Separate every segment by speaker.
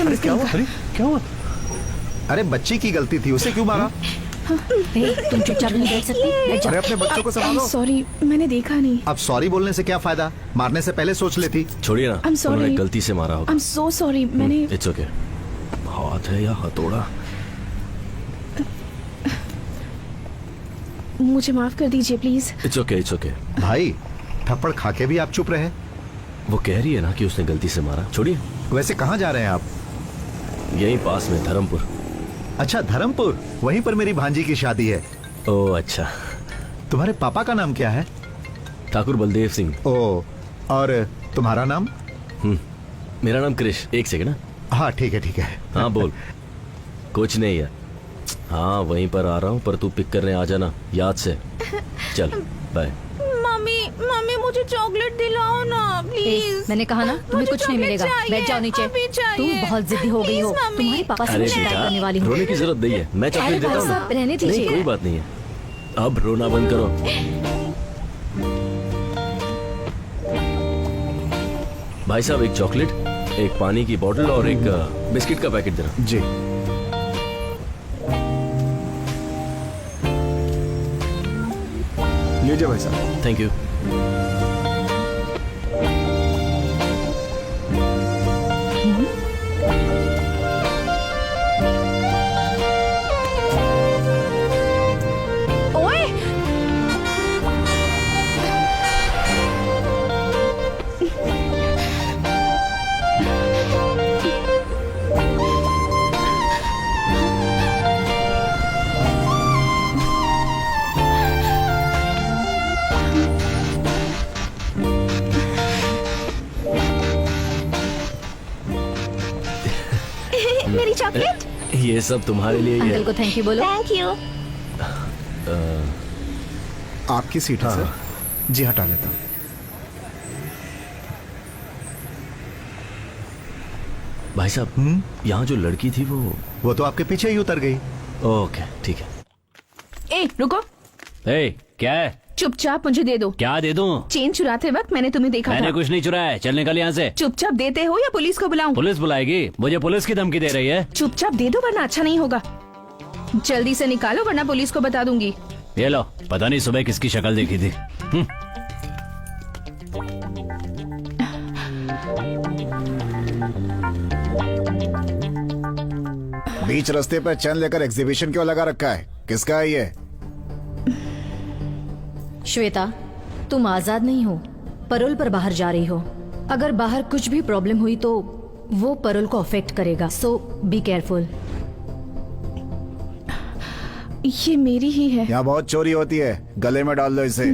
Speaker 1: अरे क्या हुआ? अरे क्या हुआ? अरे बच्ची की गलती थी, उसे क्यों मारा?
Speaker 2: तुम चुपचाप नहीं बैठ सकती? बैठ जाओ।
Speaker 1: अरे अपने बच्चों को संभालो।
Speaker 3: सॉरी, मैंने देखा नहीं।
Speaker 1: अब सॉरी बोलने से क्या फायदा? मारने से पहले सोच लेती।
Speaker 4: छोड़िए ना,
Speaker 3: I'm sorry.
Speaker 4: उन्होंने गलती से मारा होगा।
Speaker 3: I'm so sorry, मैंने
Speaker 4: इट्स ओके। हाथ है या हथौड़ा?
Speaker 3: मुझे माफ कर दीजिए please.
Speaker 4: It's okay, it's okay.
Speaker 1: भाई थप्पड़ खा के भी आप चुप रहे।
Speaker 4: वो कह रही है ना कि उसने गलती से मारा। छोड़िए।
Speaker 1: वैसे कहाँ जा रहे हैं आप?
Speaker 4: यहीं पास में धर्मपुर।
Speaker 1: अच्छा धर्मपुर, वहीं पर मेरी भांजी की शादी है।
Speaker 4: ओह अच्छा।
Speaker 1: तुम्हारे पापा का नाम क्या है?
Speaker 4: ठाकुर बलदेव सिंह।
Speaker 1: ओ, और तुम्हारा नाम?
Speaker 4: मेरा नाम क्रिश। एक सेकंड ना।
Speaker 1: हाँ ठीक है ठीक है।
Speaker 4: हाँ बोल। कुछ नहीं है। हाँ वहीं पर आ रहा हूँ, पर तू पिक करने आ जाना याद से। चल बाय।
Speaker 3: मम्मी मुझे चॉकलेट दिलाओ ना प्लीज।
Speaker 2: मैंने कहा ना तुम्हें कुछ नहीं मिलेगा। बैठ जाओ नीचे। तुम बहुत जिद्दी हो गई हो। तुम्हारे पापा से
Speaker 4: अरे
Speaker 2: शिकायत करने वाली
Speaker 4: बेटा,
Speaker 2: हूँ।
Speaker 4: रोने की जरूरत नहीं है, मैं चॉकलेट देता हूँ ना।
Speaker 2: रहने
Speaker 4: नहीं
Speaker 2: दीजिए।
Speaker 4: कोई बात नहीं है, अब रोना बंद करो। भाई साहब एक चॉकलेट, एक पानी की बोतल और एक बिस्किट का पैकेट देना।
Speaker 1: जी। लीजिए भाई साहब।
Speaker 4: Thank you.
Speaker 3: ओए मेरी चॉकलेट।
Speaker 4: ये सब तुम्हारे लिए ही है।
Speaker 2: अंकल को थैंक यू बोलो।
Speaker 3: Thank you.
Speaker 1: आपकी सीट है सर। जी हटा लेता हूँ।
Speaker 4: भाई साहब यहाँ जो लड़की थी वो
Speaker 1: तो आपके पीछे ही उतर गई।
Speaker 4: ओके ठीक है।
Speaker 3: ए रुको,
Speaker 4: ए क्या है?
Speaker 3: चुपचाप मुझे दे दो।
Speaker 4: क्या दे दूं?
Speaker 3: चेन चुराते वक्त मैंने तुम्हें देखा
Speaker 4: मैंने
Speaker 3: था।
Speaker 4: कुछ नहीं चुराया है, चल निकल यहाँ से।
Speaker 3: चुपचाप देते हो या पुलिस को बुलाऊं?
Speaker 4: पुलिस बुलाएगी? मुझे पुलिस की धमकी दे रही है?
Speaker 3: चुपचाप दे दो वरना अच्छा नहीं होगा। जल्दी से निकालो वरना पुलिस को बता दूंगी।
Speaker 4: ये लो, पता नहीं सुबह किसकी शक्ल देखी थी।
Speaker 5: बीच रास्ते पर चैन लेकर एग्जीबिशन क्यों लगा रखा है? किसका है ये?
Speaker 2: श्वेता, तुम आजाद नहीं हो, परोल पर बाहर जा रही हो। अगर बाहर कुछ भी प्रॉब्लम हुई तो वो परोल को अफेक्ट करेगा, सो बी केयरफुल।
Speaker 3: ये मेरी ही है।
Speaker 5: यहाँ बहुत चोरी होती है, गले में डाल लो इसे।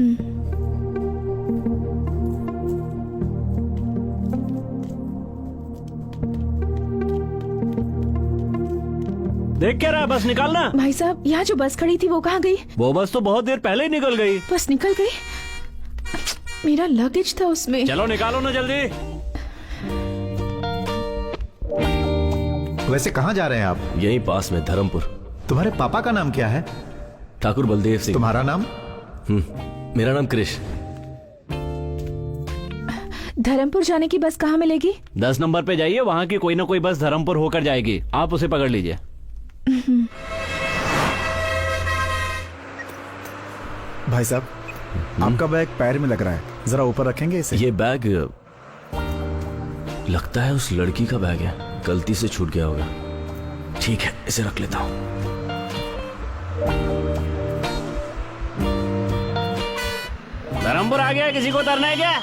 Speaker 4: देख क्या रहा है? बस निकालना।
Speaker 3: भाई साहब, यहाँ जो बस खड़ी थी वो कहाँ गई?
Speaker 4: वो बस तो बहुत देर पहले ही निकल गई।
Speaker 3: बस निकल गई? मेरा लगेज था उसमें।
Speaker 4: चलो निकालो ना जल्दी।
Speaker 1: वैसे कहाँ जा रहे हैं आप?
Speaker 4: यहीं पास में धर्मपुर।
Speaker 1: तुम्हारे पापा का नाम क्या है?
Speaker 4: ठाकुर बलदेव सिंह।
Speaker 1: तुम्हारा नाम?
Speaker 4: मेरा नाम क्रिश।
Speaker 3: धर्मपुर जाने की बस कहाँ मिलेगी?
Speaker 4: 10 नंबर पे जाइए, वहाँ की कोई ना कोई बस धर्मपुर होकर जाएगी, आप उसे पकड़ लीजिए।
Speaker 5: भाई साहब, आपका बैग पैर में लग रहा है, जरा ऊपर रखेंगे इसे?
Speaker 4: ये बैग लगता है उस लड़की का बैग है, गलती से छूट गया होगा। ठीक है, इसे रख लेता हूँ। धर्मपुर आ गया, किसी को उतरना है क्या?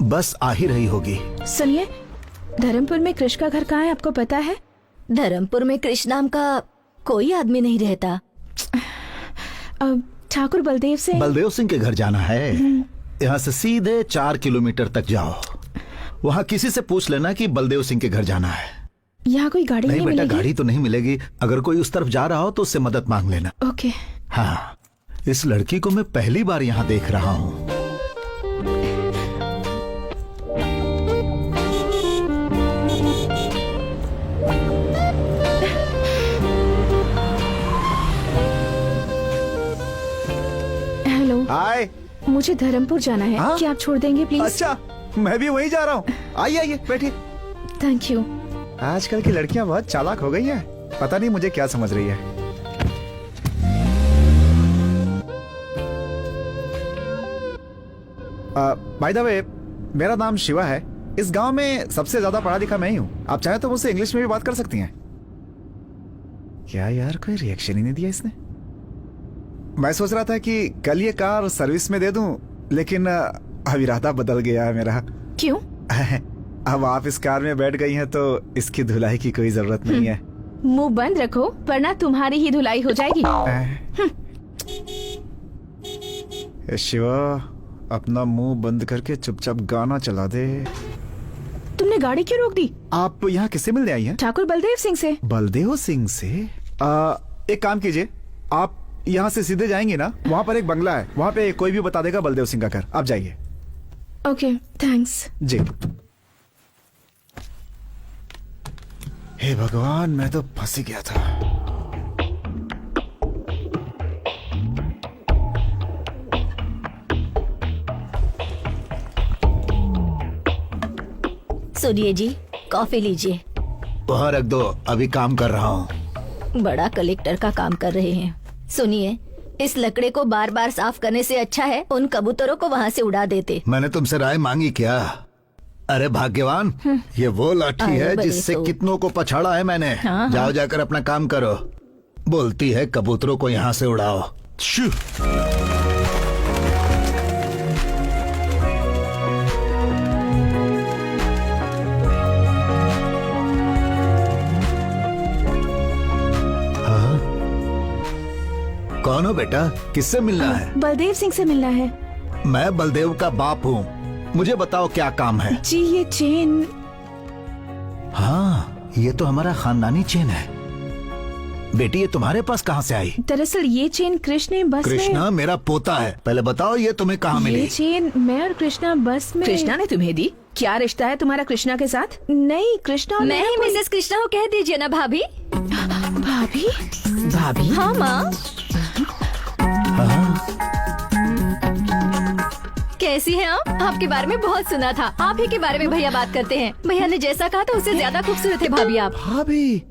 Speaker 1: बस आ ही रही होगी।
Speaker 3: सुनिए, धर्मपुर में कृष का घर कहाँ है आपको पता है?
Speaker 2: धर्मपुर में कृष्ण नाम का कोई आदमी नहीं रहता।
Speaker 3: ठाकुर बलदेव सिंह।
Speaker 1: बलदेव सिंह के घर जाना है। यहाँ से सीधे 4 किलोमीटर तक जाओ, वहाँ किसी से पूछ लेना कि बलदेव सिंह के घर जाना है।
Speaker 3: यहाँ कोई गाड़ी नहीं
Speaker 1: बेटा,
Speaker 3: मिलेगी?
Speaker 1: गाड़ी तो नहीं मिलेगी। अगर कोई उस तरफ जा रहा हो तो उससे मदद मांग लेना।
Speaker 3: ओके।
Speaker 1: हाँ, इस लड़की को मैं पहली बार यहाँ देख रहा हूँ।
Speaker 3: हेलो,
Speaker 5: हाय।
Speaker 3: मुझे धर्मपुर जाना है।
Speaker 5: हाँ?
Speaker 3: क्या आप छोड़ देंगे प्लीज?
Speaker 5: अच्छा, मैं भी वहीं जा रहा हूँ। आइए आइए बैठिए।
Speaker 3: Thank you.
Speaker 5: आजकल की लड़कियां बहुत चालाक हो गई हैं। पता नहीं मुझे क्या समझ रही है। बाय द वे, मेरा नाम शिवा है। इस गांव में सबसे ज्यादा पढ़ा लिखा मैं ही हूँ। आप चाहे तो मुझसे इंग्लिश में भी बात कर सकती हैं। क्या यार, कोई रिएक्शन ही नहीं दिया इसने। मैं सोच रहा था कि कल ये कार सर्विस में दे दूं, लेकिन अब इरादा बदल गया है मेरा।
Speaker 3: क्यों?
Speaker 5: अब आप इस कार में बैठ गई हैं तो इसकी धुलाई की कोई जरूरत नहीं है।
Speaker 3: मुंह बंद रखो वरना तुम्हारी ही धुलाई हो जाएगी।
Speaker 5: ए शिवा, अपना मुंह बंद करके चुपचाप गाना चला दे।
Speaker 3: तुमने गाड़ी क्यों रोक दी?
Speaker 5: आप यहाँ किससे मिलने आई हैं?
Speaker 3: ठाकुर बलदेव सिंह से।
Speaker 5: बलदेव सिंह से? एक काम कीजिए, आप यहाँ से सीधे जाएंगे ना, वहाँ पर एक बंगला है, वहाँ पे कोई भी बता देगा बलदेव सिंह का घर। आप जाइए।
Speaker 3: Okay, thanks.
Speaker 5: जी। हे भगवान, मैं तो फंस ही गया था।
Speaker 2: सुनिए जी, कॉफी लीजिए।
Speaker 1: वहाँ रख दो, अभी काम कर रहा हूँ।
Speaker 2: बड़ा कलेक्टर का काम कर रहे हैं। सुनिए, इस लकड़े को बार बार साफ करने से अच्छा है उन कबूतरों को वहाँ से उड़ा देते।
Speaker 1: मैंने तुमसे राय मांगी क्या? अरे भाग्यवान, ये वो लाठी
Speaker 2: अरे
Speaker 1: है
Speaker 2: बड़े
Speaker 1: जिससे
Speaker 2: तो।
Speaker 1: कितनों को पछाड़ा है मैंने।
Speaker 2: हाँ,
Speaker 1: जाओ जाकर अपना काम करो। बोलती है कबूतरों को यहाँ से उड़ाओ। शू। हाँ? कौन हो बेटा, किससे मिलना है?
Speaker 3: बलदेव सिंह से मिलना है।
Speaker 1: मैं बलदेव का बाप हूँ। मुझे बताओ क्या काम है?
Speaker 3: जी, ये चेन।
Speaker 1: हाँ, ये तो हमारा खानदानी चेन है। बेटी, ये तुम्हारे पास कहाँ से आई?
Speaker 3: दरअसल ये चेन कृष्ण ने बस
Speaker 1: कृष्णा
Speaker 3: में।
Speaker 1: मेरा पोता है। पहले बताओ ये तुम्हें कहाँ
Speaker 3: ये
Speaker 1: मिली?
Speaker 3: चेन मैं और कृष्णा बस में।
Speaker 6: कृष्णा ने तुम्हें दी? क्या रिश्ता है तुम्हारा कृष्णा के साथ?
Speaker 3: नहीं, कृष्णा और
Speaker 2: मैं ही
Speaker 3: कोई-
Speaker 2: मिसेस कृष्णा को कह दीजिए ना भाभी।
Speaker 3: भाभी।
Speaker 6: भाभी?
Speaker 2: हाँ माँ। कैसी हैं आप? आपके बारे में बहुत सुना था। आप ही के बारे में भैया बात करते हैं। भैया ने जैसा कहा था उससे ज्यादा खूबसूरत है भाभी आप।
Speaker 5: भाभी,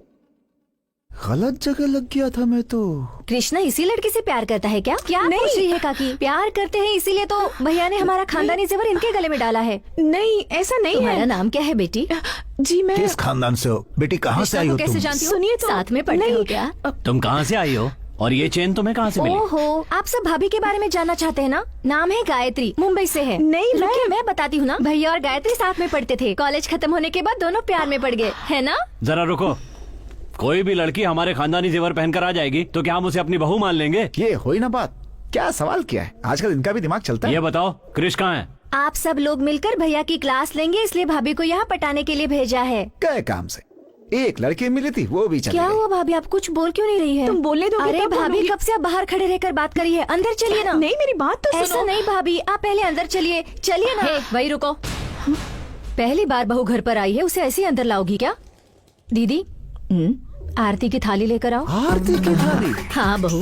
Speaker 5: गलत जगह लग गया था मैं तो।
Speaker 2: कृष्णा इसी लड़की से प्यार करता है क्या? क्या
Speaker 3: नहीं।
Speaker 2: पूछ रही है काकी? प्यार करते हैं इसीलिए तो भैया ने हमारा खानदानी जेवर इनके गले में डाला है।
Speaker 3: नहीं, ऐसा नहीं
Speaker 2: तुम्हारा
Speaker 3: है।
Speaker 2: नाम क्या है बेटी?
Speaker 3: जी, मैं
Speaker 1: किस खानदान से हो? बेटी कहाँ से आई हो
Speaker 2: कैसे
Speaker 1: तुम?
Speaker 2: जानती हो?
Speaker 3: सुनिए तो।
Speaker 2: साथ में पढ़ते हो क्या?
Speaker 7: तुम कहाँ से आई हो और ये चेन तुम्हें कहाँ से मिली?
Speaker 2: ओहो, आप सब भाभी के बारे में जानना चाहते हैं ना? नाम है गायत्री, मुंबई से है।
Speaker 3: नहीं,
Speaker 2: रुकिए, मैं बताती हूँ ना। भैया और गायत्री साथ में पढ़ते थे। कॉलेज खत्म होने के बाद दोनों प्यार में पड़ गए, है ना?
Speaker 7: जरा रुको, कोई भी लड़की हमारे खानदानी जेवर पहनकर आ जाएगी तो क्या हम उसे अपनी बहू मान लेंगे?
Speaker 5: ये हो ही ना बात। क्या सवाल किया है? आजकल इनका भी दिमाग चलता है।
Speaker 7: ये बताओ, क्रिश कहाँ है?
Speaker 2: आप सब लोग मिलकर भैया की क्लास लेंगे, इसलिए भाभी को यहाँ पटाने के लिए भेजा है।
Speaker 5: गए काम से। एक लड़की मिली थी, वो भी चली
Speaker 2: क्या
Speaker 5: गई।
Speaker 2: हुआ भाभी, आप कुछ बोल क्यों नहीं रही है?
Speaker 3: तुम बोलने दोगी
Speaker 2: अरे
Speaker 3: तब
Speaker 2: भाभी,
Speaker 3: बोलूंगी।
Speaker 2: कब से आप बाहर खड़े रहकर बात करी है? अंदर चलिए ना।
Speaker 3: नहीं, मेरी बात तो
Speaker 2: ऐसा
Speaker 3: सुनो।
Speaker 2: नहीं भाभी, आप पहले अंदर चलिए। चलिए ना। वही रुको। पहली बार बहू घर पर आई है, उसे ऐसे ही अंदर लाओगी क्या? दीदी, आरती की थाली लेकर आओ।
Speaker 5: आरती की थाली?
Speaker 2: हाँ बहू,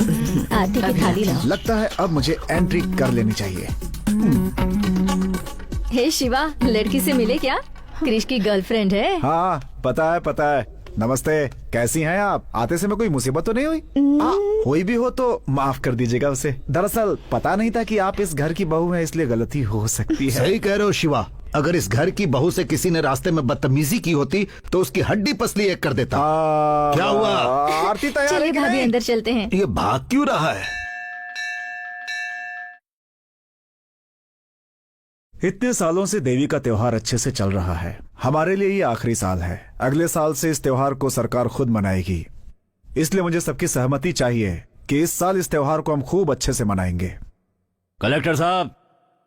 Speaker 2: आरती की थाली लाओ।
Speaker 5: लगता है अब मुझे एंट्री कर लेनी चाहिए।
Speaker 2: हे शिवा, लड़की से मिले क्या? क्रिश की गर्लफ्रेंड है।
Speaker 5: हाँ, पता है पता है। नमस्ते, कैसी हैं आप? आते समय कोई मुसीबत तो नहीं हुई? हुई भी हो तो माफ कर दीजिएगा उसे। दरअसल पता नहीं था कि आप इस घर की बहू हैं, इसलिए गलती हो सकती है।
Speaker 1: सही कह रहे हो शिवा। अगर इस घर की बहू से किसी ने रास्ते में बदतमीजी की होती तो उसकी हड्डी पसली एक कर देता। क्या हुआ?
Speaker 5: आरती तैयार है
Speaker 2: चलिए
Speaker 5: कि
Speaker 2: भाभी,
Speaker 5: नहीं?
Speaker 2: अंदर चलते हैं।
Speaker 1: ये भाग क्यों रहा है?
Speaker 5: इतने सालों से देवी का त्योहार अच्छे से चल रहा है। हमारे लिए ये आखिरी साल है। अगले साल से इस त्योहार को सरकार खुद मनाएगी, इसलिए मुझे सबकी सहमति चाहिए कि इस साल इस त्योहार को हम खूब अच्छे से मनाएंगे।
Speaker 7: कलेक्टर साहब,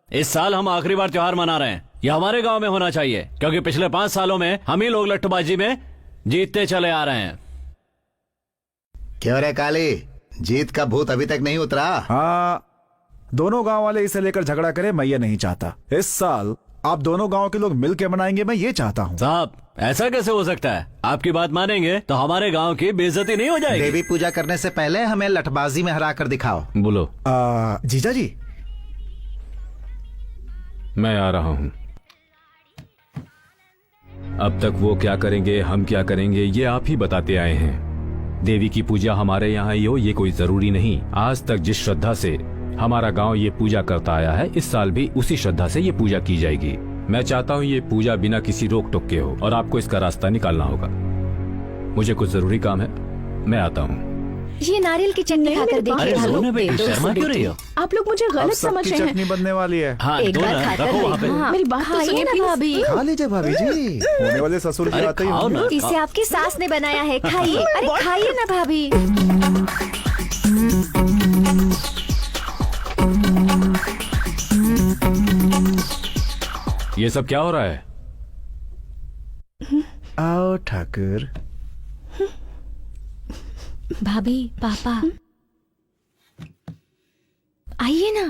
Speaker 7: इस साल हम आखिरी बार त्योहार मना रहे हैं। यह हमारे गांव में होना चाहिए क्योंकि पिछले 5 सालों में हम ही लोग लट्टूबाजी में जीतते चले आ रहे हैं।
Speaker 1: क्यों रे काली, जीत का भूत अभी तक नहीं उतरा?
Speaker 5: हाँ, दोनों गांव वाले इसे लेकर झगड़ा करें, मैं ये नहीं चाहता। इस साल आप दोनों गांव के लोग मिलकर मनाएंगे, मैं ये चाहता हूँ।
Speaker 7: साहब, ऐसा कैसे हो सकता है? आपकी बात मानेंगे तो हमारे गांव की बेइज्जती नहीं हो जाएगी।
Speaker 1: देवी पूजा करने से पहले हमें लठबाजी में हरा कर दिखाओ।
Speaker 7: बोलो।
Speaker 5: जीजा जी,
Speaker 8: मैं आ रहा हूं। अब तक वो क्या करेंगे, हम क्या करेंगे, ये आप ही बताते आए हैं। देवी की पूजा हमारे यहाँ ही हो ये कोई जरूरी नहीं। आज तक जिस श्रद्धा से हमारा गांव ये पूजा करता आया है, इस साल भी उसी श्रद्धा से ये पूजा की जाएगी। मैं चाहता हूँ ये पूजा बिना किसी रोक टोक के हो और आपको इसका रास्ता निकालना होगा। मुझे कुछ जरूरी काम है, मैं आता हूँ।
Speaker 2: ये नारियल की चटनी खाकर
Speaker 7: अरे
Speaker 2: देखिए
Speaker 7: दो
Speaker 2: भाभी।
Speaker 7: ना बेटी,
Speaker 2: दो
Speaker 7: शर्मा क्यों रही हो?
Speaker 3: आप लोग मुझे
Speaker 5: अब
Speaker 3: गलत समझ
Speaker 5: सबकी
Speaker 3: रहे
Speaker 5: चटनी
Speaker 3: हैं।
Speaker 5: बनने वाली है।
Speaker 7: हाँ
Speaker 2: एक
Speaker 7: दो
Speaker 2: बार
Speaker 7: ना,
Speaker 2: खाकर
Speaker 7: रखो वहाँ पे।
Speaker 2: देखो।
Speaker 3: मेरी बात तो
Speaker 2: खाइए
Speaker 3: सुनिए
Speaker 2: ना
Speaker 3: प्लीज।
Speaker 2: भाभी।
Speaker 5: खा लीजिए भाभी जी, होने वाले ससुर की
Speaker 7: अरे
Speaker 5: बातें ही
Speaker 7: खाओ
Speaker 5: होंगी।
Speaker 7: ना।
Speaker 2: इसे आपकी सास ने बनाया है, खाइए। अरे खाइए ना भाभी।
Speaker 8: ये सब क्या हो रहा है?
Speaker 5: आओ ठाकुर।
Speaker 2: भाभी, पापा, आइए ना।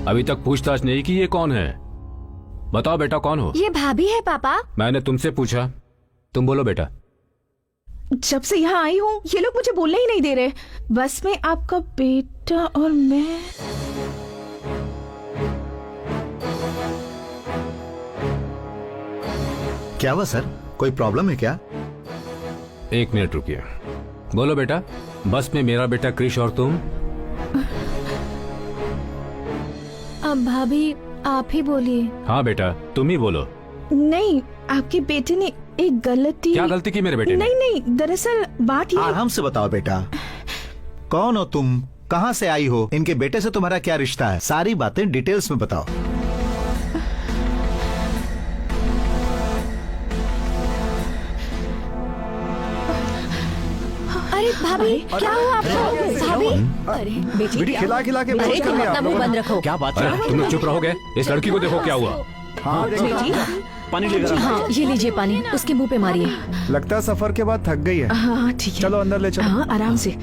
Speaker 8: अभी तक पूछताछ नहीं की ये कौन है? बताओ बेटा, कौन हो?
Speaker 2: ये भाभी है पापा।
Speaker 8: मैंने तुमसे पूछा, तुम बोलो बेटा।
Speaker 3: जब से यहाँ आई हूँ ये लोग मुझे बोलने ही नहीं दे रहे। बस में आपका बेटा और मैं।
Speaker 1: क्या हुआ सर, कोई प्रॉब्लम है क्या?
Speaker 8: एक मिनट रुकिए। बोलो बेटा, बस में मेरा बेटा क्रिश और तुम।
Speaker 2: अब भाभी आप ही बोलिए।
Speaker 8: हाँ बेटा, तुम ही बोलो।
Speaker 3: नहीं, आपके बेटे ने एक गलती।
Speaker 8: क्या गलती की मेरे बेटे ने?
Speaker 3: नहीं नहीं, दरअसल बात ये।
Speaker 1: आराम से बताओ बेटा, कौन हो तुम, कहाँ से आई हो, इनके बेटे से तुम्हारा क्या रिश्ता है, सारी बातें डिटेल्स में बताओ।
Speaker 2: अरे भाभी क्या हुआ आपको? भाभी,
Speaker 3: अरे बेटी
Speaker 5: बेटी खिला खिला के
Speaker 2: अरे
Speaker 5: बेहोश कर
Speaker 2: तुम
Speaker 5: दिया
Speaker 2: अपना
Speaker 5: आप
Speaker 2: मुंह
Speaker 5: लोगों ने।
Speaker 2: बंद रखो।
Speaker 7: क्या बात
Speaker 8: अरे
Speaker 7: है?
Speaker 8: तुम लोग चुप रहोगे? इस लड़की को देखो क्या हुआ।
Speaker 5: हाँ
Speaker 3: बेटी,
Speaker 5: देखो,
Speaker 7: पानी लेकर आओ।
Speaker 2: हाँ ये लीजिए पानी, उसके मुंह पे मारिए।
Speaker 5: लगता है सफर के बाद थक गई है।
Speaker 3: हाँ ठीक है।
Speaker 5: चलो अंदर ले चलो।
Speaker 3: हाँ आराम से।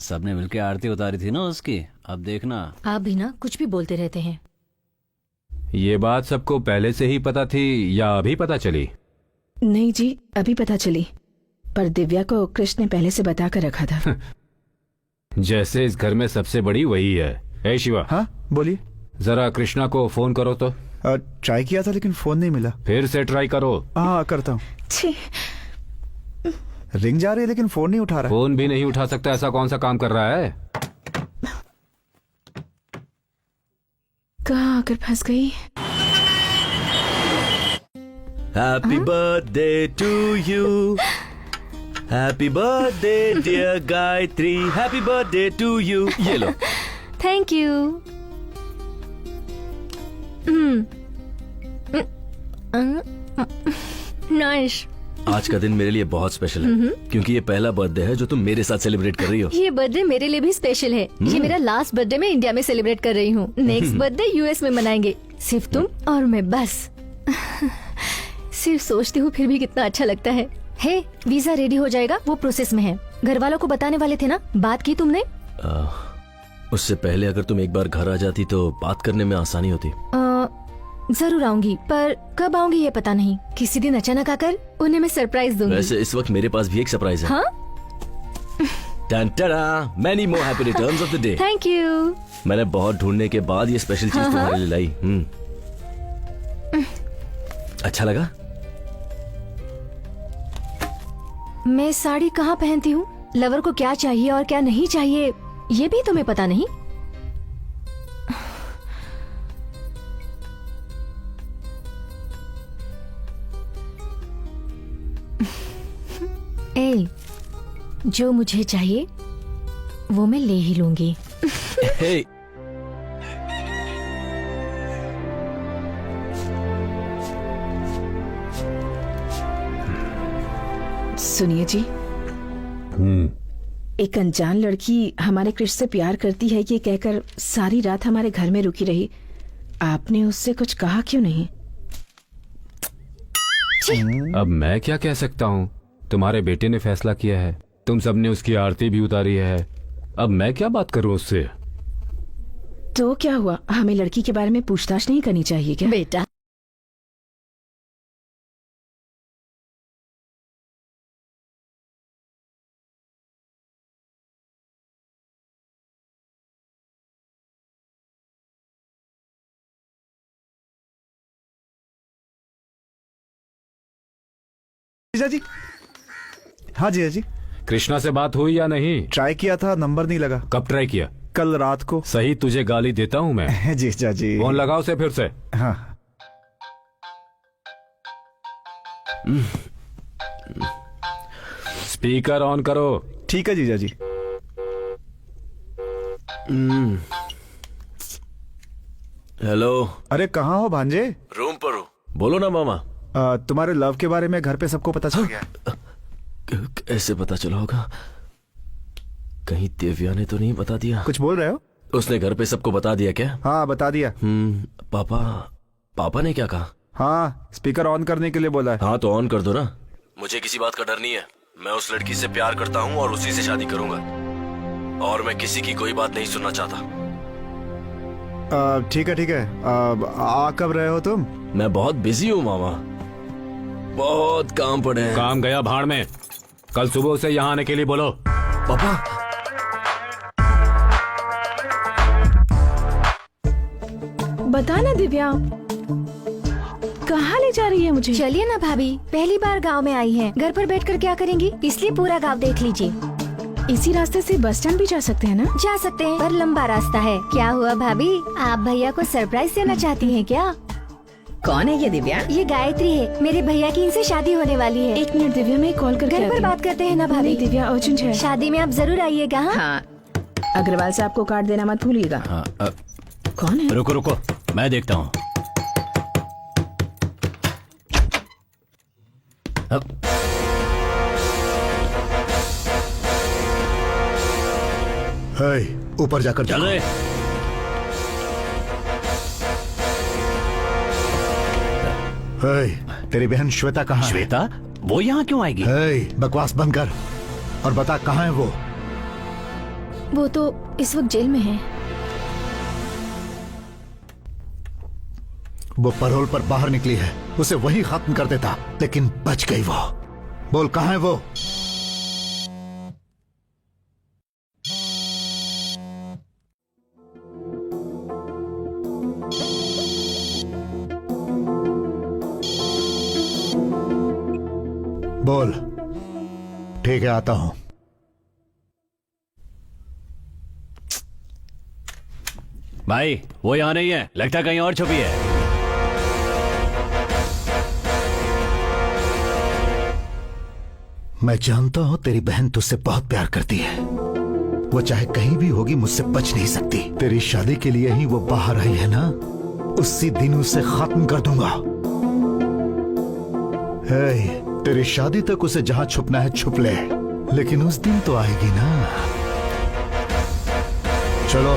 Speaker 7: सबने मिलके आरती उतारी थी ना उसकी, अब देखना।
Speaker 2: आप भी ना कुछ भी बोलते रहते हैं।
Speaker 8: ये बात सबको पहले से ही पता थी या अभी पता चली?
Speaker 3: नहीं जी, अभी पता चली, पर दिव्या को कृष्ण ने पहले से बता कर रखा था।
Speaker 8: जैसे इस घर में सबसे बड़ी वही है। ए शिवा,
Speaker 5: हाँ बोलिए।
Speaker 8: जरा कृष्णा को फोन करो तो।
Speaker 5: ट्राई किया था लेकिन फोन नहीं मिला।
Speaker 8: फिर से ट्राई करो।
Speaker 5: हाँ करता हूँ।
Speaker 3: छी,
Speaker 5: रिंग जा रही है लेकिन फोन नहीं उठा रहा।
Speaker 8: फोन भी नहीं उठा सकता, ऐसा कौन सा काम कर रहा है?
Speaker 3: कहाँ आकर फंस गई।
Speaker 4: Happy birthday to you, happy birthday dear Gayatri, happy birthday to you. ये लो।
Speaker 2: Thank you. नाइस।
Speaker 4: आज का दिन मेरे लिए बहुत स्पेशल है क्योंकि ये पहला बर्थडे है जो तुम मेरे साथ सेलिब्रेट कर रही हो।
Speaker 2: ये बर्थडे मेरे लिए भी स्पेशल है। ये मेरा लास्ट बर्थडे मैं इंडिया में सेलिब्रेट कर रही हूँ। नेक्स्ट बर्थडे यूएस में मनाएंगे, सिर्फ तुम और मैं बस। सिर्फ सोचती हूँ फिर भी कितना अच्छा लगता है। हे, वीजा रेडी हो जाएगा, वो प्रोसेस में है। घर वालों को बताने वाले थे ना, बात की तुमने?
Speaker 4: उससे पहले अगर तुम एक बार घर आ जाती तो बात करने में आसानी होती।
Speaker 2: जरूर आऊंगी, पर कब आऊंगी ये पता नहीं। किसी दिन अचानक आकर उन्हें मैं सरप्राइज दूंगी।
Speaker 4: वैसे इस वक्त मेरे पास भी एक सरप्राइज है।
Speaker 2: हाँ?
Speaker 4: टन-टडा, many more happy returns of the day।
Speaker 2: Thank you.
Speaker 4: मैंने बहुत ढूंढने के बाद ये स्पेशल चीज तुम्हारे लिए लाई। अच्छा लगा?
Speaker 2: मैं साड़ी कहाँ पहनती हूँ, लवर को क्या चाहिए और क्या नहीं चाहिए, ये भी तुम्हें पता नहीं? ए, जो मुझे चाहिए वो मैं ले ही लूंगी।
Speaker 4: Hey,
Speaker 3: सुनिए जी,
Speaker 6: एक अनजान लड़की हमारे कृष से प्यार करती है ये कहकर सारी रात हमारे घर में रुकी रही। आपने उससे कुछ कहा क्यों नहीं?
Speaker 8: अब मैं क्या कह सकता हूँ? तुम्हारे बेटे ने फैसला किया है, तुम सबने उसकी आरती भी उतारी है। अब मैं क्या बात करूँ उससे?
Speaker 6: तो क्या हुआ, हमें लड़की के बारे में पूछताछ नहीं करनी चाहिए क्या?
Speaker 2: बेटा,
Speaker 5: जीजा जी। हाँ जीजा जी,
Speaker 8: कृष्णा से बात हुई या नहीं?
Speaker 5: ट्राई किया था, नंबर नहीं लगा।
Speaker 8: कब ट्राई किया?
Speaker 5: कल रात को।
Speaker 8: सही तुझे गाली देता हूँ मैं।
Speaker 5: जीजा जी।
Speaker 8: फोन लगाओ उसे फिर से।
Speaker 5: हाँ।
Speaker 8: स्पीकर ऑन करो।
Speaker 5: ठीक है जीजा जी।
Speaker 4: हेलो।
Speaker 5: अरे कहाँ हो भांजे?
Speaker 4: रूम पर हूँ। बोलो ना मामा।
Speaker 5: तुम्हारे लव के बारे में घर पे सबको पता चल गया?
Speaker 4: कैसे पता चला होगा? कहीं दिव्या ने तो नहीं बता दिया?
Speaker 5: कुछ बोल रहे हो?
Speaker 4: उसने घर पे सबको बता दिया क्या?
Speaker 5: हाँ बता दिया।
Speaker 4: पापा ने क्या कहा?
Speaker 5: हाँ, स्पीकर ऑन करने के लिए बोला है।
Speaker 4: हाँ तो ऑन कर दो ना। मुझे किसी बात का डर नहीं है। मैं उस लड़की से प्यार करता हूँ और उसी से शादी करूंगा, और मैं किसी की कोई बात नहीं सुनना चाहता।
Speaker 5: ठीक है ठीक है। आ कब रहे हो तुम?
Speaker 4: मैं बहुत बिजी हूँ मामा, बहुत काम पड़े हैं।
Speaker 8: काम गया भाड़ में। कल सुबह उसे यहाँ आने के लिए बोलो।
Speaker 4: पापा
Speaker 6: बता ना दिव्या, कहाँ ले जा रही है मुझे?
Speaker 2: चलिए ना भाभी, पहली बार गांव में आई हैं। घर पर बैठकर क्या करेंगी, इसलिए पूरा गांव देख लीजिए।
Speaker 6: इसी रास्ते से बस स्टैंड भी जा सकते हैं ना?
Speaker 2: जा सकते हैं, पर लंबा रास्ता है। क्या हुआ भाभी, आप भैया को सरप्राइज देना चाहती हैं क्या?
Speaker 6: कौन है ये दिव्या?
Speaker 2: ये गायत्री है, मेरे भैया की इनसे शादी होने वाली है।
Speaker 6: एक मिनट दिव्या, मैं कॉल करके
Speaker 2: घर
Speaker 6: आती
Speaker 2: पर
Speaker 6: हूँ।
Speaker 2: बात करते हैं ना भाभी।
Speaker 6: नहीं दिव्या, अर्जेंट है।
Speaker 2: शादी में आप जरूर आइएगा। हाँ?
Speaker 6: हाँ, अग्रवाल साहब को कार्ड देना मत भूलिएगा।
Speaker 7: हाँ,
Speaker 6: कौन है?
Speaker 7: रुको रुको, मैं देखता हूँ।
Speaker 1: ऊपर जाकर
Speaker 7: चल
Speaker 1: देखो।
Speaker 7: रहे।
Speaker 1: तेरी बहन श्वेता कहाँ है?
Speaker 7: श्वेता, वो यहाँ क्यों आएगी?
Speaker 1: बकवास बंद कर और बता कहाँ है वो?
Speaker 2: वो तो इस वक्त जेल में है।
Speaker 1: वो पैरोल पर बाहर निकली है, उसे वही खत्म कर देता, लेकिन बच गई वो। बोल कहाँ है वो? बोल। ठीक है, आता हूं।
Speaker 7: भाई वो यहाँ नहीं है, लगता कहीं और छुपी है।
Speaker 1: मैं जानता हूं तेरी बहन तुझसे बहुत प्यार करती है। वो चाहे कहीं भी होगी, मुझसे बच नहीं सकती। तेरी शादी के लिए ही वो बाहर आई है ना, उसी दिन उसे खत्म कर दूंगा। तेरी शादी तक उसे जहां छुपना है छुप ले, लेकिन उस दिन तो आएगी ना। चलो।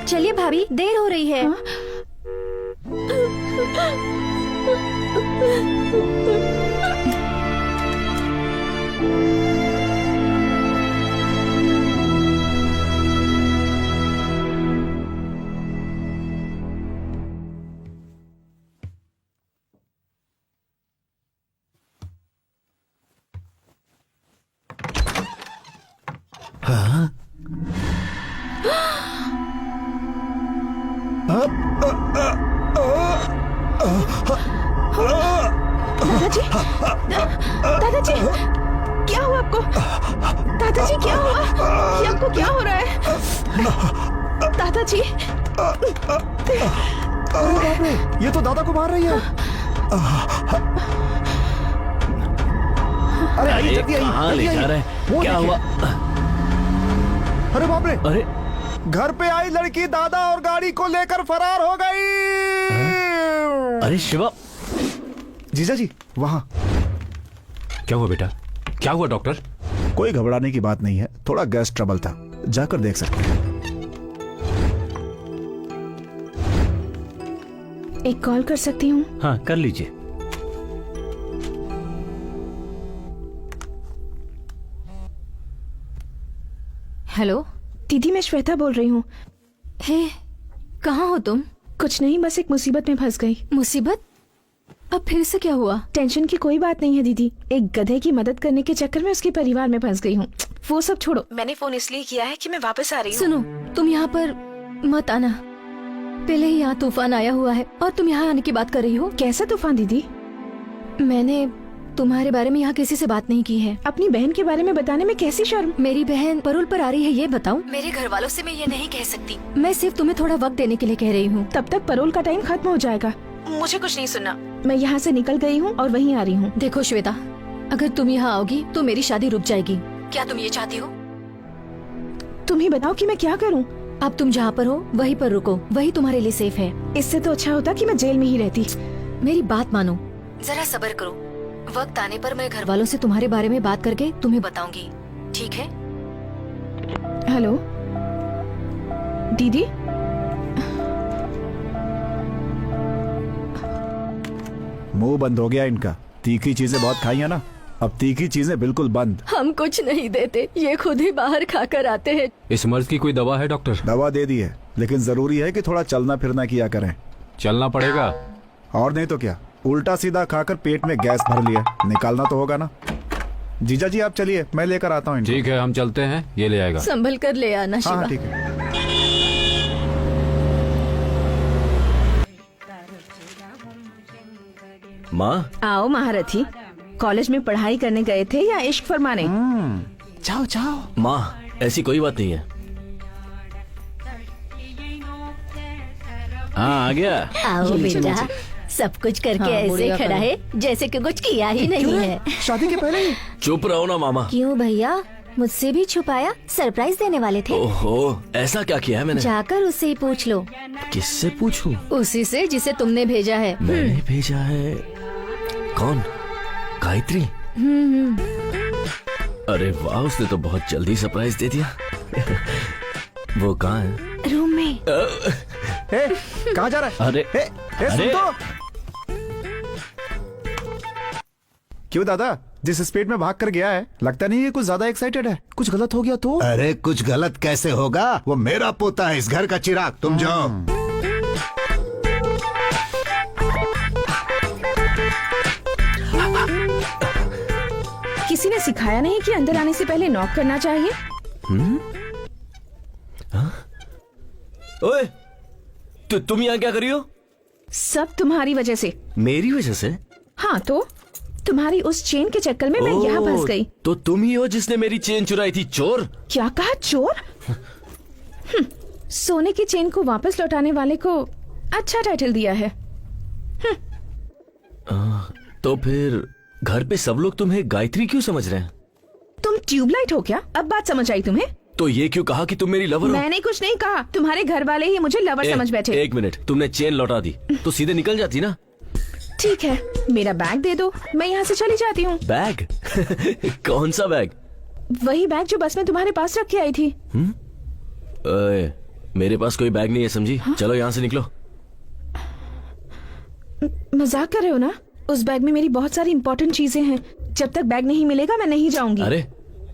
Speaker 2: चलिए भाभी, देर हो रही है।
Speaker 6: दादाजी, दादाजी, क्या हुआ आपको? दादाजी क्या हुआ? ये आपको क्या हो रहा है? दादाजी,
Speaker 5: ये तो दादा को मार रही है। अरे आइए, जल्दी आइए,
Speaker 7: कहाँ ले
Speaker 5: जल्दी
Speaker 7: जा
Speaker 5: आइए।
Speaker 7: रहे हैं?
Speaker 5: वो
Speaker 7: क्या
Speaker 5: देखिए।
Speaker 7: हुआ?
Speaker 5: अरे बाप रे,
Speaker 7: अरे
Speaker 5: घर पे आई लड़की दादा और गाड़ी को लेकर फरार हो गई।
Speaker 7: अरे शिवा,
Speaker 5: जीजा जी वहाँ।
Speaker 8: क्या हुआ बेटा? क्या हुआ डॉक्टर?
Speaker 5: कोई घबराने की बात नहीं है, थोड़ा गैस ट्रबल था, जाकर देख सकते हैं।
Speaker 3: एक कॉल कर सकती हूँ?
Speaker 7: हाँ कर लीजिए।
Speaker 2: हेलो
Speaker 3: दीदी मैं श्वेता बोल रही हूँ।
Speaker 2: हे, कहाँ हो तुम?
Speaker 3: कुछ नहीं, बस एक मुसीबत में फंस गई।
Speaker 2: मुसीबत? अब फिर से क्या हुआ?
Speaker 3: टेंशन की कोई बात नहीं है दीदी, एक गधे की मदद करने के चक्कर में उसके परिवार में फंस गई हूँ। वो सब छोड़ो, मैंने फोन इसलिए किया है कि मैं वापस आ रही हूँ।
Speaker 2: सुनो, तुम यहाँ पर मत आना। पहले ही यहाँ तूफान आया हुआ है और तुम यहाँ आने की बात कर रही हो।
Speaker 3: कैसा तूफान दीदी?
Speaker 2: मैंने तुम्हारे बारे में यहाँ किसी से बात नहीं की है।
Speaker 3: अपनी बहन के बारे में बताने में कैसी शर्म।
Speaker 2: मेरी बहन परोल पर आ रही है, ये बताऊं? मेरे घर वालों से मैं ये नहीं कह सकती। मैं सिर्फ तुम्हें थोड़ा वक्त देने के लिए कह रही हूँ।
Speaker 3: तब तक परोल का टाइम खत्म हो जाएगा। मुझे कुछ नहीं सुनना, मैं यहाँ से निकल गई हूँ और वहीं आ रही हूँ।
Speaker 2: देखो श्वेता, अगर तुम यहाँ आओगी तो मेरी शादी रुक जाएगी। क्या तुम ये चाहती हो?
Speaker 3: तुम ही बताओ कि मैं क्या करूँ।
Speaker 2: अब तुम जहाँ पर हो वहीं पर रुको, वही तुम्हारे लिए सेफ है।
Speaker 3: इससे तो अच्छा होता कि मैं जेल में ही रहती।
Speaker 2: मेरी बात मानो, जरा सब्र करो। वक्त आने पर मैं घर वालों से तुम्हारे बारे में बात करके तुम्हें बताऊंगी, ठीक है?
Speaker 3: हेलो दीदी।
Speaker 5: मुंह बंद हो गया इनका, तीखी चीजें बहुत खाई है ना, अब तीखी चीजें बिल्कुल बंद।
Speaker 2: हम कुछ नहीं देते, ये खुद ही बाहर खाकर आते हैं।
Speaker 8: इस मर्ज की कोई दवा है डॉक्टर?
Speaker 5: दवा दे दी है, लेकिन जरूरी है कि थोड़ा चलना फिरना किया करें।
Speaker 8: चलना पड़ेगा।
Speaker 5: और नहीं तो क्या, उल्टा सीधा खाकर पेट में गैस भर लिया, निकालना तो होगा ना। जीजा जी आप चलिए, मैं लेकर आता हूँ इनको।
Speaker 8: ठीक है हम चलते हैं, ये ले आएगा।
Speaker 2: संभल कर ले आना शिवा।
Speaker 5: हाँ ठीक है।
Speaker 4: माँ,
Speaker 3: आओ महारथी, कॉलेज में पढ़ाई करने गए थे या इश्क फरमाने?
Speaker 5: जाओ जाओ।
Speaker 4: माँ ऐसी कोई बात नहीं है।
Speaker 7: हाँ आ गया।
Speaker 2: आओ बेटा, सब कुछ करके ऐसे खड़ा है जैसे कि कुछ किया ही नहीं है।
Speaker 5: शादी के पहले ही?
Speaker 4: चुप रहो ना मामा।
Speaker 2: क्यों भैया, मुझसे भी छुपाया? सरप्राइज देने वाले थे?
Speaker 4: ओहो, ऐसा क्या किया है मैंने?
Speaker 2: जाकर उससे ही पूछ लो।
Speaker 4: किससे पूछूं?
Speaker 2: उसी से जिसे तुमने भेजा है।
Speaker 4: मैंने भेजा है? कौन? गायत्री? अरे वाह, उसने तो बहुत जल्दी सरप्राइज दे दिया। वो कहाँ है?
Speaker 2: रूम में।
Speaker 5: ए, कहाँ जा रहा है?
Speaker 7: अरे
Speaker 5: ए, ए, सुन
Speaker 7: अरे!
Speaker 5: तो। क्यों दादा, जिस स्पीड में भाग कर गया है, लगता नहीं है कुछ ज्यादा एक्साइटेड है। कुछ गलत हो गया तो?
Speaker 1: अरे कुछ गलत कैसे होगा, वो मेरा पोता है, इस घर का चिराग। तुम जाओ।
Speaker 3: किसी ने सिखाया नहीं कि अंदर आने से पहले नॉक करना चाहिए?
Speaker 4: ओए, तुम यहाँ क्या कर रही हो?
Speaker 3: सब तुम्हारी वजह से।
Speaker 4: मेरी वजह से?
Speaker 3: हाँ तो तुम्हारी उस चेन के चक्कर में मैं यहाँ फंस गई।
Speaker 4: तो तुम ही हो जिसने मेरी चेन चुराई थी, चोर?
Speaker 3: क्या कहा, चोर? सोने की चेन को वापस लौटाने वाले को अच्छा टाइटल दिया है।
Speaker 4: तो फिर घर पे सब लोग तुम्हें गायत्री क्यों समझ रहे हैं?
Speaker 3: तुम ट्यूबलाइट हो क्या? अब बात समझ आई तुम्हें?
Speaker 4: तो ये क्यों कहा कि तुम मेरी लवर हो?
Speaker 3: मैंने कुछ नहीं कहा, तुम्हारे घर वाले ही मुझे लवर समझ बैठे।
Speaker 4: एक मिनट, तुमने चेन लौटा दी तो सीधे निकल जाती ना।
Speaker 3: ठीक है, मेरा बैग दे दो, मैं यहाँ से चली जाती हूँ।
Speaker 4: बैग? कौन सा बैग?
Speaker 3: वही बैग जो बस में तुम्हारे पास रख के आई थी।
Speaker 4: ओए, मेरे पास कोई बैग नहीं है समझी। चलो यहाँ से निकलो।
Speaker 3: मजाक कर रहे हो ना? उस बैग में मेरी बहुत सारी इंपॉर्टेंट चीजें हैं। जब तक बैग नहीं मिलेगा मैं नहीं जाऊंगी।
Speaker 4: अरे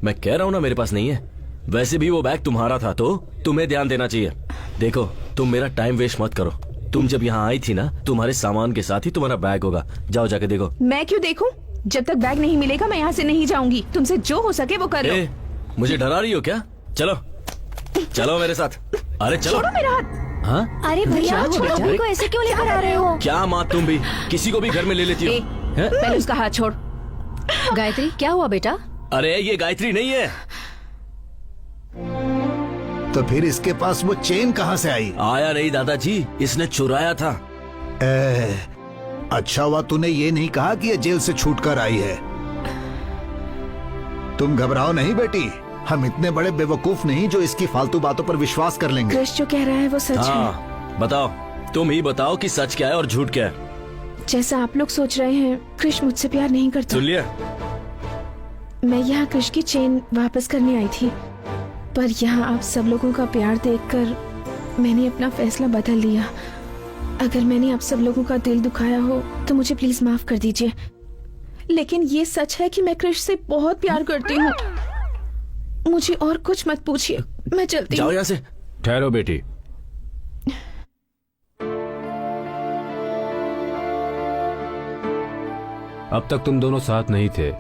Speaker 4: मैं कह रहा हूँ ना मेरे पास नहीं है। वैसे भी वो बैग तुम्हारा था तो तुम्हें ध्यान देना चाहिए। देखो, तुम मेरा टाइम वेस्ट मत करो। तुम जब यहाँ आई थी ना, तुम्हारे सामान के साथ ही तुम्हारा बैग होगा। जाओ जाके देखो।
Speaker 3: मैं क्यों देखूं? जब तक बैग नहीं मिलेगा मैं यहाँ से नहीं जाऊंगी। तुमसे जो हो सके वो कर लो।
Speaker 4: मुझे डरा रही हो क्या? चलो चलो मेरे साथ। अरे चलो।
Speaker 3: छोड़ो मेरा हाथ।
Speaker 4: हाँ?
Speaker 2: अरे भैया, छोड़ो को ऐसे क्यों लेकर आ रहे हो?
Speaker 4: क्या माँ, तुम भी किसी को भी घर में ले लेती हो?
Speaker 3: पहले उसका हाथ छोड़।
Speaker 2: गायत्री, क्या हुआ बेटा?
Speaker 4: अरे ये गायत्री नहीं है।
Speaker 1: तो फिर इसके पास वो चेन कहाँ से आई?
Speaker 4: आया नहीं दादाजी, इसने चुराया था।
Speaker 1: अच्छा हुआ तूने ये नहीं कहा कि ये जेल से छूट कर आई है। तुम घबराओ नहीं बेटी, हम इतने बड़े बेवकूफ नहीं जो इसकी फालतू बातों पर विश्वास कर लेंगे।
Speaker 3: कृष जो कह रहा है वो सच है।
Speaker 4: हाँ बताओ, तुम ही बताओ कि सच क्या है और झूठ क्या है।
Speaker 3: जैसा आप लोग सोच रहे हैं, कृष मुझसे प्यार नहीं करता।
Speaker 4: सुन लिया?
Speaker 3: मैं यहाँ कृष की चेन वापस करने आई थी, पर यहाँ आप सब लोगों का प्यार देखकर मैंने अपना फैसला बदल लिया। अगर मैंने आप सब लोगों का दिल दुखाया हो तो मुझे प्लीज माफ कर दीजिए, लेकिन ये सच है कि मैं कृष से बहुत प्यार करती हूँ। मुझे और कुछ मत पूछिए, मैं चलती
Speaker 4: जाओ
Speaker 3: हूँ।
Speaker 4: यहाँ से।
Speaker 8: ठहरो बेटी। अब तक तुम दोनों साथ नहीं थे,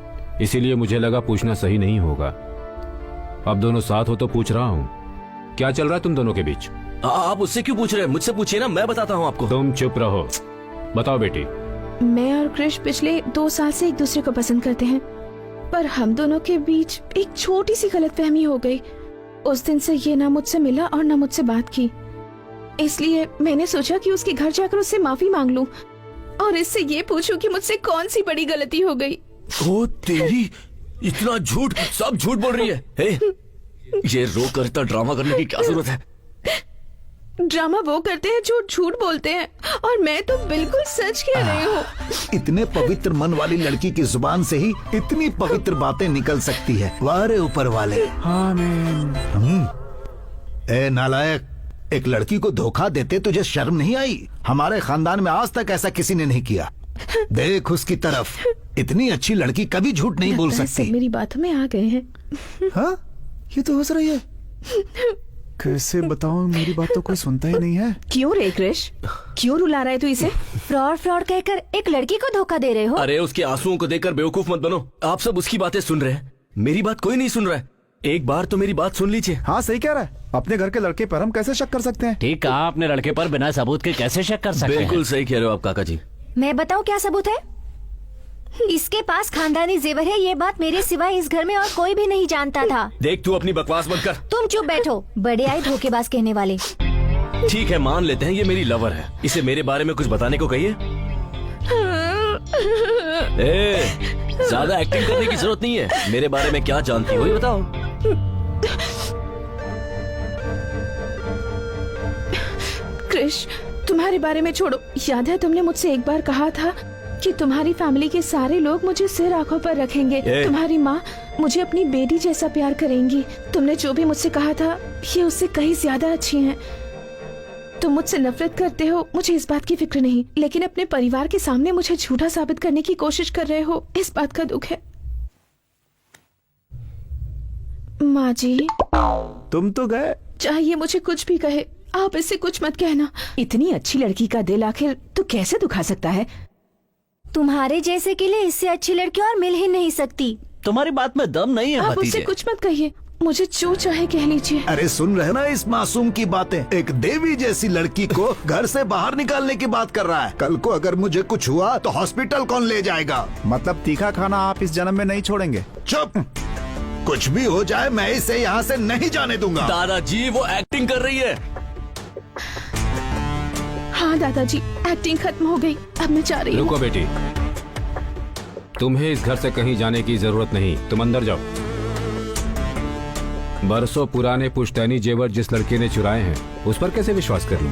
Speaker 8: इसीलिए मुझे लगा पूछना सही नहीं होगा। अब दोनों साथ हो तो पूछ रहा हूँ, क्या चल रहा है तुम दोनों के बीच?
Speaker 4: आप उससे क्यों पूछ रहे हैं? मुझसे पूछिए ना, मैं बताता हूँ आपको।
Speaker 8: तुम चुप रहो। बताओ बेटी।
Speaker 3: मैं और कृष पिछले 2 साल से एक दूसरे को पसंद करते हैं, पर हम दोनों के बीच एक छोटी सी गलतफहमी हो गई। उस दिन से ये ना मुझसे मिला और ना मुझसे बात की, इसलिए मैंने सोचा कि उसके घर जाकर उससे माफी मांग लूं और इससे ये पूछूं कि मुझसे कौन सी बड़ी गलती हो गई।
Speaker 4: ओ तेरी, इतना झूठ, सब झूठ बोल रही है। हे, ये रो कर इतना ड्रामा करने की क्या जरूरत है?
Speaker 3: ड्रामा वो करते हैं जो झूठ बोलते हैं, और मैं तो बिल्कुल सच कह रही हूँ।
Speaker 1: इतने पवित्र मन वाली लड़की की जुबान से ही इतनी पवित्र बातें निकल सकती है। वाह रे ऊपर वाले। ए नालायक, एक लड़की को धोखा देते तुझे शर्म नहीं आई? हमारे खानदान में आज तक ऐसा किसी ने नहीं किया। देख उसकी तरफ, इतनी अच्छी लड़की कभी झूठ नहीं बोल
Speaker 3: सब
Speaker 1: सकती।
Speaker 3: मेरी बातों में आ गए हैं।
Speaker 5: हाँ, ये तो हंस रही है। कैसे बताऊं, मेरी बात तो कोई सुनता ही नहीं है।
Speaker 6: क्यों रे कृष, क्यों रुला रहा है तू इसे?
Speaker 2: फ्रॉड फ्रॉड कहकर एक लड़की को धोखा दे रहे हो?
Speaker 4: अरे उसके आंसुओं को देखकर बेवकूफ मत बनो। आप सब उसकी बातें सुन रहे हैं, मेरी बात कोई नहीं सुन रहा है। एक बार तो मेरी बात सुन लीजिए।
Speaker 5: हाँ सही कह रहा है, अपने घर के लड़के पर हम कैसे शक कर सकते हैं?
Speaker 7: ठीक कहा, अपने लड़के पर बिना सबूत के कैसे शक कर सकते हैं?
Speaker 4: बिल्कुल सही कह रहे हो आप काका जी।
Speaker 2: मैं बताऊं क्या सबूत है? इसके पास खानदानी जेवर है, ये बात मेरे सिवाय इस घर में और कोई भी नहीं जानता था।
Speaker 4: देख तू अपनी बकवास मत कर।
Speaker 2: तुम चुप बैठो, बड़े आए धोखेबाज कहने वाले।
Speaker 4: ठीक है, मान लेते हैं ये मेरी लवर है, इसे मेरे बारे में कुछ बताने को कहिए। ज्यादा एक्टिंग करने की जरूरत नहीं है, मेरे बारे में क्या जानती हो ये बताओ।
Speaker 3: कृष, तुम्हारे बारे में छोड़ो। याद है तुमने मुझसे एक बार कहा था कि तुम्हारी फैमिली के सारे लोग मुझे सिर आंखों पर रखेंगे। तुम्हारी माँ मुझे अपनी बेटी जैसा प्यार करेंगी। तुमने जो भी मुझसे कहा था, ये उससे कहीं ज्यादा अच्छी हैं। तुम मुझसे नफरत करते हो, मुझे इस बात की फिक्र नहीं, लेकिन अपने परिवार के सामने मुझे झूठा साबित करने की कोशिश कर रहे हो, इस बात का दुख है। माँ जी,
Speaker 5: तुम तो गए।
Speaker 3: चाहिए मुझे कुछ भी कहे, आप इससे कुछ मत कहना।
Speaker 6: इतनी अच्छी लड़की का दिल आखिर तू कैसे दुखा सकता है?
Speaker 2: तुम्हारे जैसे के लिए इससे अच्छी लड़की और मिल ही नहीं सकती।
Speaker 7: तुम्हारी बात में दम नहीं है
Speaker 3: आप उससे
Speaker 7: भतीजे।
Speaker 3: कुछ मत कहिए, मुझे जो चाहे कह लीजिए।
Speaker 1: अरे सुन रहे ना इस मासूम की बातें? एक देवी जैसी लड़की को घर से बाहर निकालने की बात कर रहा है। कल को अगर मुझे कुछ हुआ तो हॉस्पिटल कौन ले जाएगा?
Speaker 5: मतलब तीखा खाना आप इस जन्म में नहीं छोड़ेंगे?
Speaker 1: चुप, कुछ भी हो जाए मैं इसे यहाँ से नहीं जाने दूंगा।
Speaker 4: दादाजी वो एक्टिंग कर रही है।
Speaker 3: हाँ दादाजी, एक्टिंग खत्म हो गई, अब मैं जा रही हूँ।
Speaker 8: रुको बेटी, तुम्हें इस घर से कहीं जाने की जरूरत नहीं, तुम अंदर जाओ। बरसों पुराने पुश्तैनी जेवर जिस लड़के ने चुराए हैं, उस पर कैसे विश्वास कर लूं?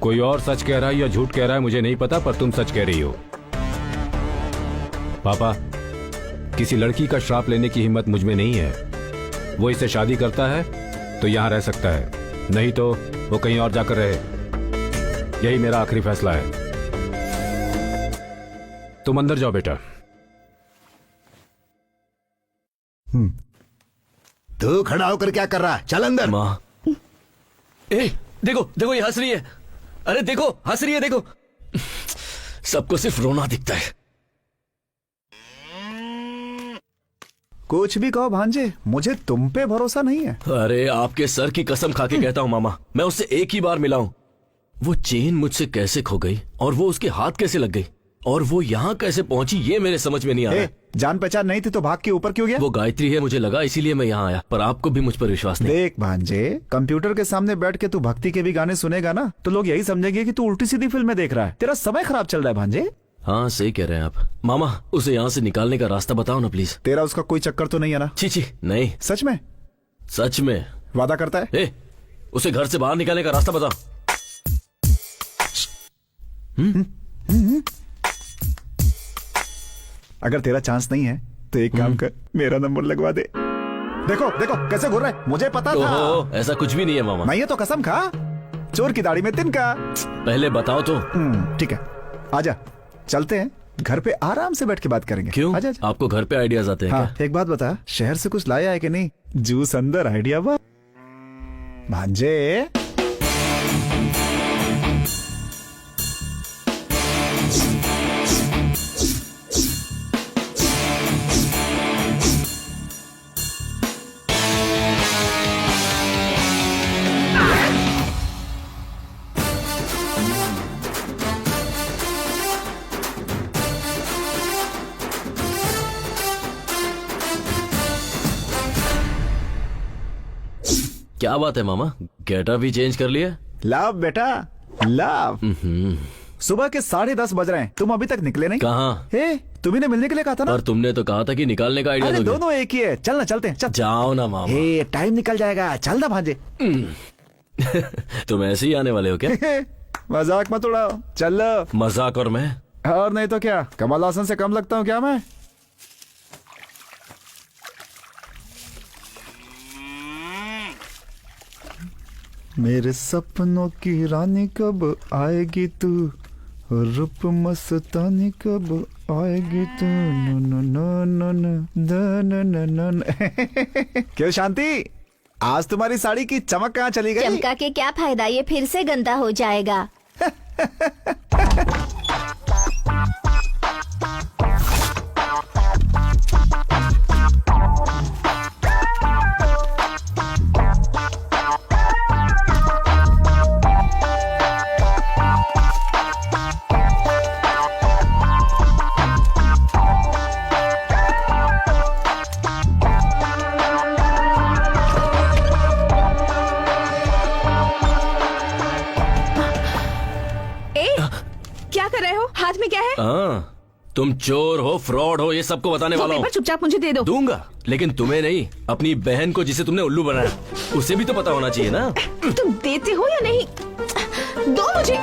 Speaker 8: कोई और सच कह रहा है या झूठ कह रहा है मुझे नहीं पता, पर तुम सच कह रही हो। पापा, किसी लड़की का श्राप लेने की हिम्मत मुझ में नहीं है। वो इससे शादी करता है तो यहां रह सकता है, नहीं तो वो कहीं और जाकर रहे। यही मेरा आखिरी फैसला है। तुम अंदर जाओ बेटा।
Speaker 1: तू खड़ा होकर क्या कर रहा है? चल अंदर।
Speaker 4: माँ, देखो देखो ये हंस रही है। अरे देखो हंस रही है, देखो। सबको सिर्फ रोना दिखता है।
Speaker 5: कुछ भी कहो भांजे, मुझे तुम पे भरोसा नहीं है।
Speaker 4: अरे आपके सर की कसम खा के कहता हूँ मामा, मैं उससे एक ही बार मिला हूँ। वो चेन मुझसे कैसे खो गई और वो उसके हाथ कैसे लग गई और वो यहाँ कैसे पहुंची, ये मेरे समझ में नहीं आ रहा है।
Speaker 5: जान पहचान नहीं थी तो भाग के ऊपर क्यों गया?
Speaker 4: वो गायत्री है मुझे लगा, इसीलिए मैं यहाँ आया, पर आपको भी मुझ पर विश्वास नहीं।
Speaker 5: देख भांजे, कंप्यूटर के सामने बैठ के तू भक्ति के भी गाने सुनेगा ना तो लोग यही समझेंगे कि तू उल्टी सीधी फिल्में देख रहा है। तेरा समय खराब चल रहा है भांजे।
Speaker 4: हाँ सही कह रहे हैं आप। मामा उसे यहाँ से निकालने का रास्ता बताओ ना प्लीज।
Speaker 5: तेरा उसका कोई चक्कर तो नहीं है ना?
Speaker 4: छी नहीं।
Speaker 5: सच में?
Speaker 4: सच में।
Speaker 5: वादा करता है?
Speaker 4: उसे घर से बाहर निकालने का रास्ता बताओ।
Speaker 5: अगर तेरा चांस नहीं है तो एक काम कर, मेरा नंबर लगवा दे। देखो देखो कैसे घूर रहा है, मुझे पता था।
Speaker 4: ओहो, ऐसा कुछ भी नहीं है मामा।
Speaker 5: नहीं है तो कसम खा, चोर की दाढ़ी में तिनका।
Speaker 4: पहले बताओ तो।
Speaker 5: ठीक है, आजा चलते हैं, घर पे आराम से बैठ के बात करेंगे।
Speaker 4: क्यों?
Speaker 5: आजा आजा।
Speaker 4: आपको घर पे आइडियाज आते हैं
Speaker 5: हाँ, एक बात बता, शहर से कुछ लाया है कि नहीं? जूस अंदर आइडिया बा भांजे।
Speaker 4: क्या बात है मामा, गेटअप भी चेंज कर लिया?
Speaker 5: लाभ बेटा लाभ। सुबह के 10:30 बज रहे हैं, तुम अभी तक निकले नहीं।
Speaker 4: कहाँ?
Speaker 5: हे, तुम्ही ने मिलने के लिए कहा था ना।
Speaker 4: पर तुमने तो कहा था कि निकालने का आइडिया
Speaker 5: अरे
Speaker 4: दोगे।
Speaker 5: दोनों एक ही है, चल ना चलते हैं, चल।
Speaker 4: जाओ ना मामा।
Speaker 5: हे, टाइम निकल जाएगा, चल ना भांजे।
Speaker 4: तुम ऐसे ही आने वाले हो क्या?
Speaker 5: मजाक मत उड़ाओ, चल।
Speaker 4: मजाक और मैं?
Speaker 5: और नहीं तो क्या, कमल हासन से कम लगता हूँ क्या मैं? मेरे सपनों की रानी कब आएगी तू, रूप मस्तानी कब आएगी तू, no no no no no no no no. क्यों शांति, आज तुम्हारी साड़ी की चमक कहाँ चली गई?
Speaker 2: चमका के क्या फायदा, ये फिर से गंदा हो जाएगा।
Speaker 3: क्या कर रहे हो? हाथ में क्या है?
Speaker 4: हाँ, तुम चोर हो, फ्रॉड हो, ये सबको बताने
Speaker 3: वो
Speaker 4: वाला हूँ।
Speaker 3: पेपर चुपचाप मुझे दे दो।
Speaker 4: दूंगा, लेकिन तुम्हें नहीं, अपनी बहन को जिसे तुमने उल्लू बनाया, उसे भी तो पता होना चाहिए ना।
Speaker 3: तुम देते हो या नहीं? दो मुझे।